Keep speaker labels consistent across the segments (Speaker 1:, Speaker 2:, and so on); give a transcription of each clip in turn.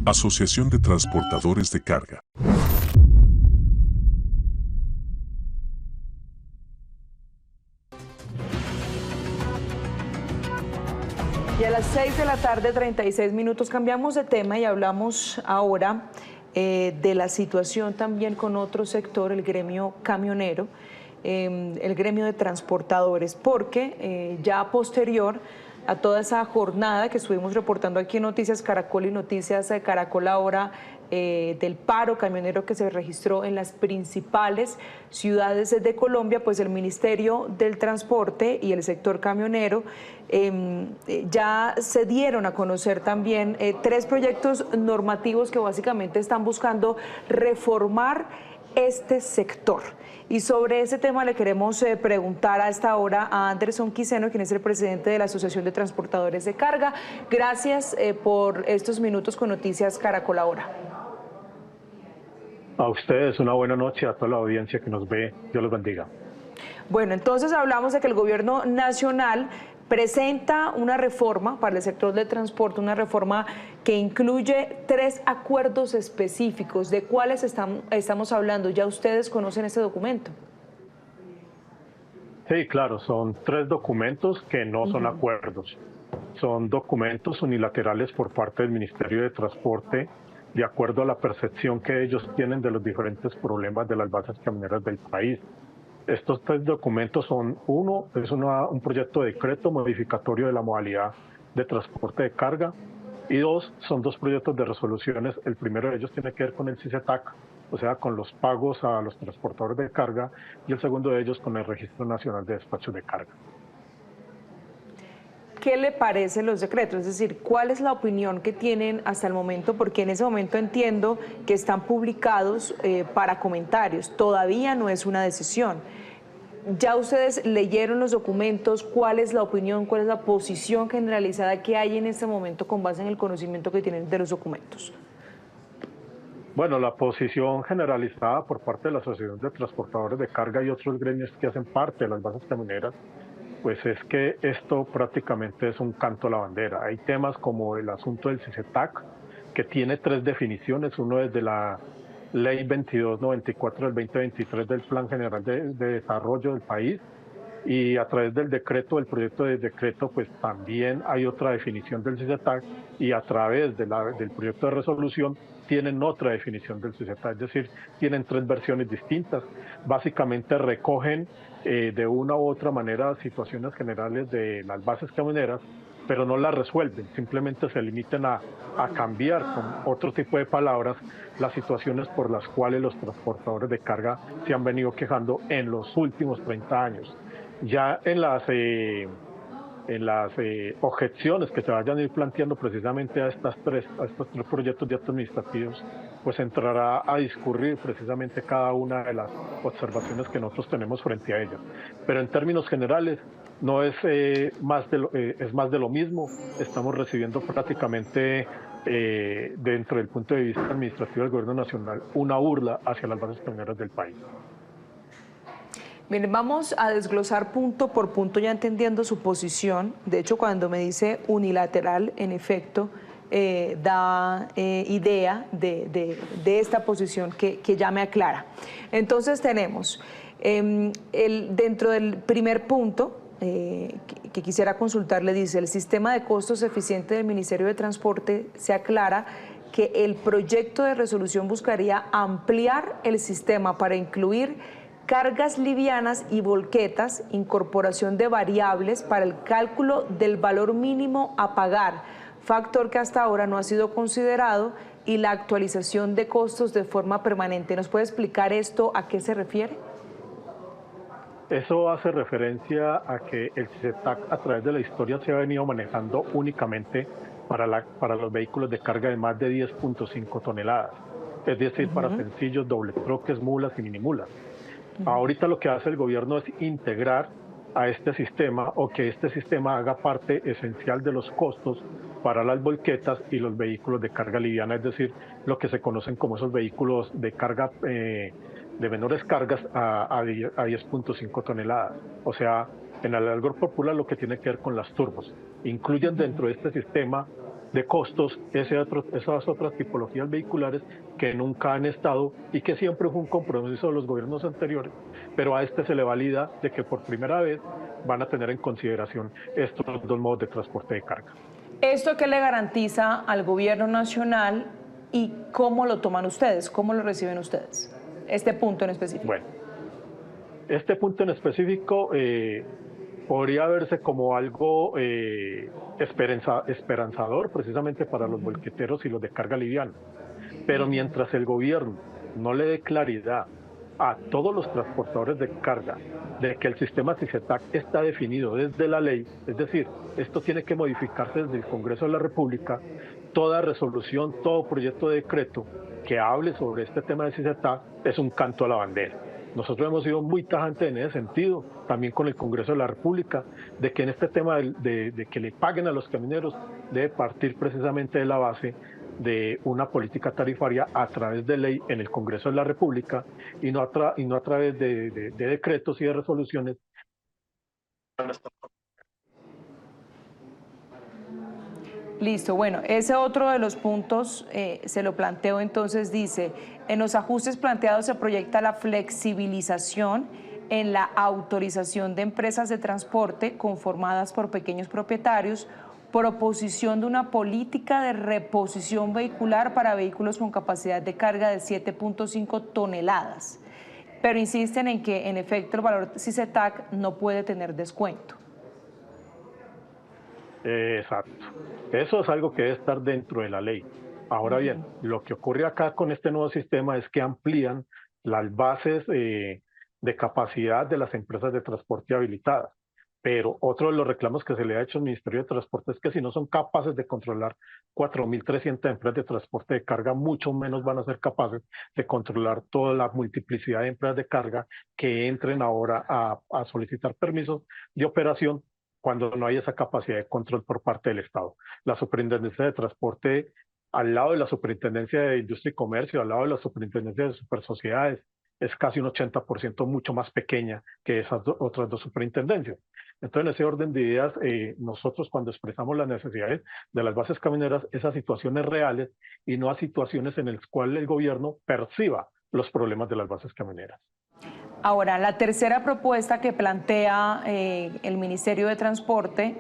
Speaker 1: Asociación de Transportadores de Carga.
Speaker 2: Y a las 6 de la tarde, 36 minutos, cambiamos de tema y hablamos ahora de la situación también con otro sector, el gremio camionero, el gremio de transportadores, porque ya posterior a toda esa jornada que estuvimos reportando aquí en Noticias Caracol y Noticias de Caracol Ahora, del paro camionero que se registró en las principales ciudades de Colombia, pues el Ministerio del Transporte y el sector camionero ya se dieron a conocer también 3 proyectos normativos que básicamente están buscando reformar este sector. Y sobre ese tema le queremos preguntar a esta hora a Anderson Quiseno, quien es el presidente de la Asociación de Transportadores de Carga. Gracias por estos minutos con Noticias Caracol Ahora.
Speaker 3: A ustedes una buena noche, a toda la audiencia que nos ve. Dios los bendiga.
Speaker 2: Bueno, entonces hablamos de que el gobierno nacional presenta una reforma para el sector del transporte, una reforma que incluye 3 acuerdos específicos. ¿De cuáles estamos hablando? ¿Ya ustedes conocen este documento?
Speaker 3: Sí, claro, son 3 documentos que no son acuerdos. Son documentos unilaterales por parte del Ministerio de Transporte, de acuerdo a la percepción que ellos tienen de los diferentes problemas de las bases camioneras del país. Estos 3 documentos son: uno, es un proyecto de decreto modificatorio de la modalidad de transporte de carga, y 2, son 2 proyectos de resoluciones. El primero de ellos tiene que ver con el CICETAC, o sea, con los pagos a los transportadores de carga, y el segundo de ellos con el Registro Nacional de Despachos de Carga.
Speaker 2: ¿Qué le parecen los decretos? Es decir, ¿cuál es la opinión que tienen hasta el momento? Porque en ese momento entiendo que están publicados para comentarios. Todavía no es una decisión. ¿Ya ustedes leyeron los documentos? ¿Cuál es la opinión? ¿Cuál es la posición generalizada que hay en este momento con base en el conocimiento que tienen de los documentos?
Speaker 3: Bueno, la posición generalizada por parte de la Asociación de Transportadores de Carga y otros gremios que hacen parte de las bases camioneras, pues es que esto prácticamente es un canto a la bandera. Hay temas como el asunto del CICETAC, que tiene 3 definiciones. Uno es de la Ley 2294 del 2023 del Plan General de Desarrollo del país, y a través del decreto, del proyecto de decreto, pues también hay otra definición del CICETAC, y a través de del proyecto de resolución tienen otra definición del CICETAC, es decir, tienen 3 versiones distintas. Básicamente recogen de una u otra manera situaciones generales de las bases camioneras, pero no las resuelven, simplemente se limitan a cambiar con otro tipo de palabras las situaciones por las cuales los transportadores de carga se han venido quejando en los últimos 30 años. Ya en las objeciones que se vayan a ir planteando precisamente a estos 3 proyectos de actos administrativos, pues entrará a discurrir precisamente cada una de las observaciones que nosotros tenemos frente a ellas. Pero en términos generales, no es, más de lo mismo. Estamos recibiendo prácticamente, dentro del punto de vista administrativo del Gobierno Nacional, una burla hacia las bases camioneras del país.
Speaker 2: Miren, vamos a desglosar punto por punto, ya entendiendo su posición. De hecho, cuando me dice unilateral, en efecto, da idea de esta posición que ya me aclara. Entonces tenemos, dentro del primer punto, que quisiera consultarle, dice: el sistema de costos eficiente del Ministerio de Transporte se aclara que el proyecto de resolución buscaría ampliar el sistema para incluir cargas livianas y volquetas, incorporación de variables para el cálculo del valor mínimo a pagar, factor que hasta ahora no ha sido considerado, y la actualización de costos de forma permanente. ¿Nos puede explicar esto a qué se refiere?
Speaker 3: Eso hace referencia a que el CICETAC a través de la historia se ha venido manejando únicamente para los vehículos de carga de más de 10.5 toneladas, es decir, para sencillos, doble troques, mulas y minimulas. Ahorita lo que hace el gobierno es integrar a este sistema, o que este sistema haga parte esencial de los costos para las volquetas y los vehículos de carga liviana, es decir, lo que se conocen como esos vehículos de carga de menores cargas a 10.5 toneladas. O sea, en el algo popular, lo que tiene que ver con las turbos. Incluyen dentro de este sistema de costos esas otras tipologías vehiculares que nunca han estado y que siempre fue un compromiso de los gobiernos anteriores, pero a este se le valida de que por primera vez van a tener en consideración estos dos modos de transporte de carga.
Speaker 2: ¿Esto qué le garantiza al gobierno nacional y cómo lo toman ustedes? ¿Cómo lo reciben ustedes? Este punto en específico.
Speaker 3: Bueno, este punto en específico podría verse como algo esperanzador precisamente para los volqueteros y los de carga liviana. Pero mientras el gobierno no le dé claridad a todos los transportadores de carga de que el sistema TICETAC está definido desde la ley, es decir, esto tiene que modificarse desde el Congreso de la República, toda resolución, todo proyecto de decreto que hable sobre este tema de TICETAC es un canto a la bandera. Nosotros hemos sido muy tajantes en ese sentido, también con el Congreso de la República, de que en este tema de que le paguen a los camioneros debe partir precisamente de la base de una política tarifaria a través de ley en el Congreso de la República y no a través de decretos y de resoluciones.
Speaker 2: Listo, bueno, ese otro de los puntos se lo planteo entonces, dice, en los ajustes planteados se proyecta la flexibilización en la autorización de empresas de transporte conformadas por pequeños propietarios, proposición de una política de reposición vehicular para vehículos con capacidad de carga de 7.5 toneladas, pero insisten en que en efecto el valor TICETAC no puede tener descuento.
Speaker 3: Exacto. Eso es algo que debe estar dentro de la ley. Ahora bien, lo que ocurre acá con este nuevo sistema es que amplían las bases de capacidad de las empresas de transporte habilitadas. Pero otro de los reclamos que se le ha hecho al Ministerio de Transporte es que si no son capaces de controlar 4.300 empresas de transporte de carga, mucho menos van a ser capaces de controlar toda la multiplicidad de empresas de carga que entren ahora a solicitar permisos de operación cuando no hay esa capacidad de control por parte del Estado. La Superintendencia de Transporte, al lado de la Superintendencia de Industria y Comercio, al lado de la Superintendencia de Supersociedades, es casi un 80% mucho más pequeña que esas otras dos superintendencias. Entonces, en ese orden de ideas, nosotros cuando expresamos las necesidades de las bases camioneras, esas situaciones reales y no a situaciones en las cuales el gobierno perciba los problemas de las bases camioneras.
Speaker 2: Ahora, la tercera propuesta que plantea el Ministerio de Transporte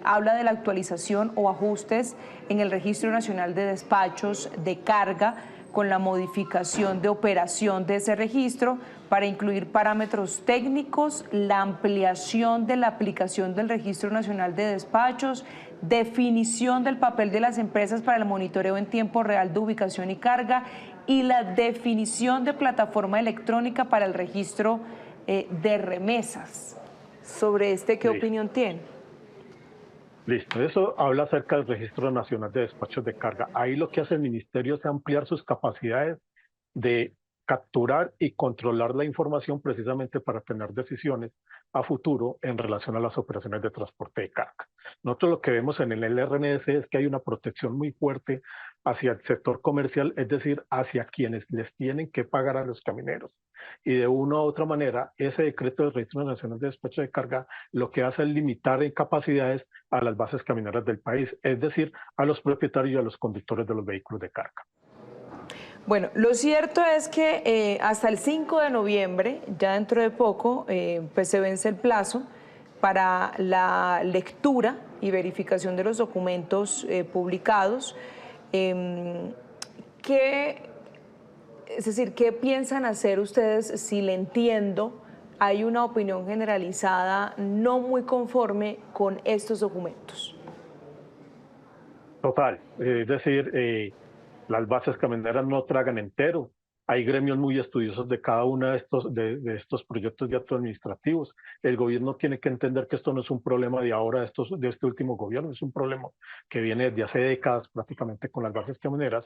Speaker 2: habla de la actualización o ajustes en el Registro Nacional de Despachos de Carga con la modificación de operación de ese registro para incluir parámetros técnicos, la ampliación de la aplicación del Registro Nacional de Despachos, definición del papel de las empresas para el monitoreo en tiempo real de ubicación y carga y la definición de plataforma electrónica para el registro de remesas. ¿Sobre este qué opinión tiene?
Speaker 3: Listo, eso habla acerca del Registro Nacional de Despachos de Carga. Ahí lo que hace el Ministerio es ampliar sus capacidades de capturar y controlar la información precisamente para tener decisiones a futuro en relación a las operaciones de transporte de carga. Nosotros lo que vemos en el LRNS es que hay una protección muy fuerte hacia el sector comercial, es decir, hacia quienes les tienen que pagar a los camioneros. Y de una u otra manera, ese decreto del Registro Nacional de Despacho de Carga lo que hace es limitar en capacidades a las bases camioneras del país, es decir, a los propietarios y a los conductores de los vehículos de carga.
Speaker 2: Bueno, lo cierto es que hasta el 5 de noviembre, ya dentro de poco, pues se vence el plazo para la lectura y verificación de los documentos publicados. ¿Qué piensan hacer ustedes si le entiendo? Hay una opinión generalizada no muy conforme con estos documentos.
Speaker 3: Total, es decir, las bases camioneras no tragan entero. Hay gremios muy estudiosos de cada uno de estos proyectos de actos administrativos. El gobierno tiene que entender que esto no es un problema de ahora, de este último gobierno, es un problema que viene desde hace décadas prácticamente con las bases camioneras.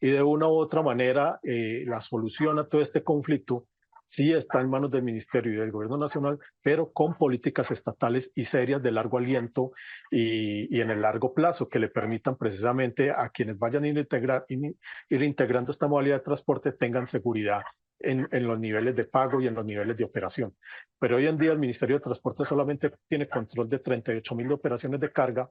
Speaker 3: Y de una u otra manera, la solución a todo este conflicto sí está en manos del Ministerio y del Gobierno Nacional, pero con políticas estatales y serias de largo aliento y en el largo plazo que le permitan precisamente a quienes vayan a ir integrando esta modalidad de transporte tengan seguridad en los niveles de pago y en los niveles de operación. Pero hoy en día el Ministerio de Transporte solamente tiene control de 38.000 operaciones de carga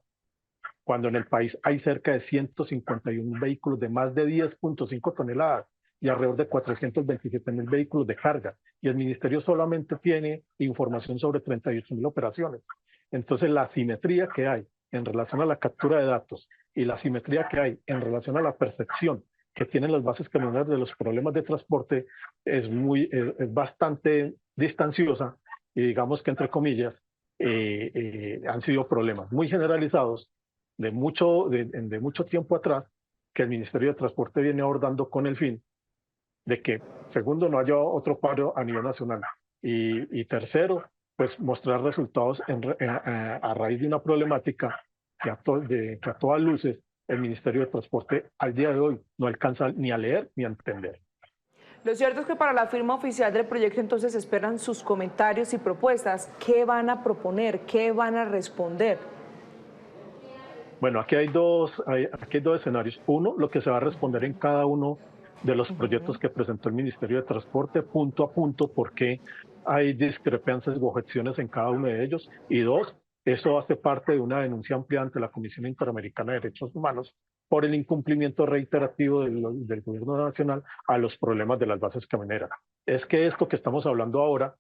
Speaker 3: cuando en el país hay cerca de 151 vehículos de más de 10.5 toneladas y alrededor de 427.000 vehículos de carga, y el ministerio solamente tiene información sobre 38.000 operaciones. Entonces, la asimetría que hay en relación a la captura de datos y la asimetría que hay en relación a la percepción que tienen las bases camioneras de los problemas de transporte es bastante distanciosa, y digamos que entre comillas han sido problemas muy generalizados de mucho tiempo atrás, que el Ministerio de Transporte viene abordando con el fin de que, segundo, no haya otro paro a nivel nacional, y tercero, pues mostrar resultados a raíz de una problemática que que a todas luces el Ministerio de Transporte al día de hoy no alcanza ni a leer ni a entender.
Speaker 2: Lo cierto es que para la firma oficial del proyecto entonces esperan sus comentarios y propuestas. ¿Qué van a proponer? ¿Qué van a responder?
Speaker 3: Bueno, aquí hay dos escenarios. Uno, lo que se va a responder en cada uno de los proyectos que presentó el Ministerio de Transporte, punto a punto, porque hay discrepancias u objeciones en cada uno de ellos. Y dos, eso hace parte de una denuncia amplia ante la Comisión Interamericana de Derechos Humanos por el incumplimiento reiterativo del Gobierno Nacional a los problemas de las bases camioneras. Es que esto que estamos hablando ahora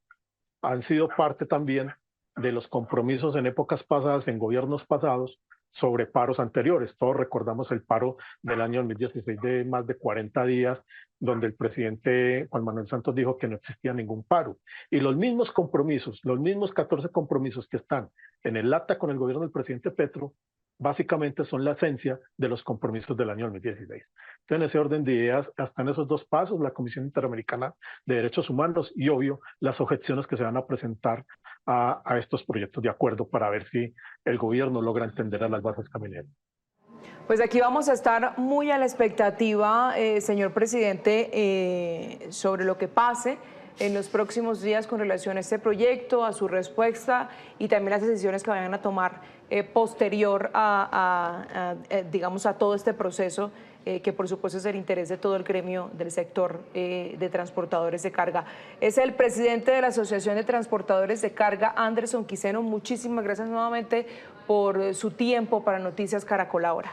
Speaker 3: han sido parte también de los compromisos en épocas pasadas, en gobiernos pasados, sobre paros anteriores. Todos recordamos el paro del año 2016 de más de 40 días, donde el presidente Juan Manuel Santos dijo que no existía ningún paro. Y los mismos compromisos, los mismos 14 compromisos que están en el acta con el gobierno del presidente Petro, básicamente son la esencia de los compromisos del año 2016. Entonces, en ese orden de ideas, hasta en esos dos pasos, la Comisión Interamericana de Derechos Humanos y, obvio, las objeciones que se van a presentar a estos proyectos de acuerdo para ver si el gobierno logra entender a las bases camioneras.
Speaker 2: Pues aquí vamos a estar muy a la expectativa, señor presidente, sobre lo que pase en los próximos días con relación a este proyecto, a su respuesta y también las decisiones que vayan a tomar posterior digamos, a todo este proceso, que por supuesto es el interés de todo el gremio del sector de transportadores de carga. Es el presidente de la Asociación de Transportadores de Carga, Anderson Quiseno. Muchísimas gracias nuevamente por su tiempo para Noticias Caracol Ahora.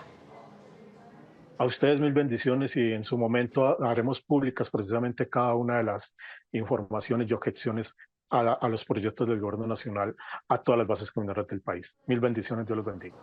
Speaker 3: A ustedes mil bendiciones, y en su momento haremos públicas precisamente cada una de las informaciones y objeciones a los proyectos del gobierno nacional a todas las bases camioneras del país. Mil bendiciones, Dios los bendiga.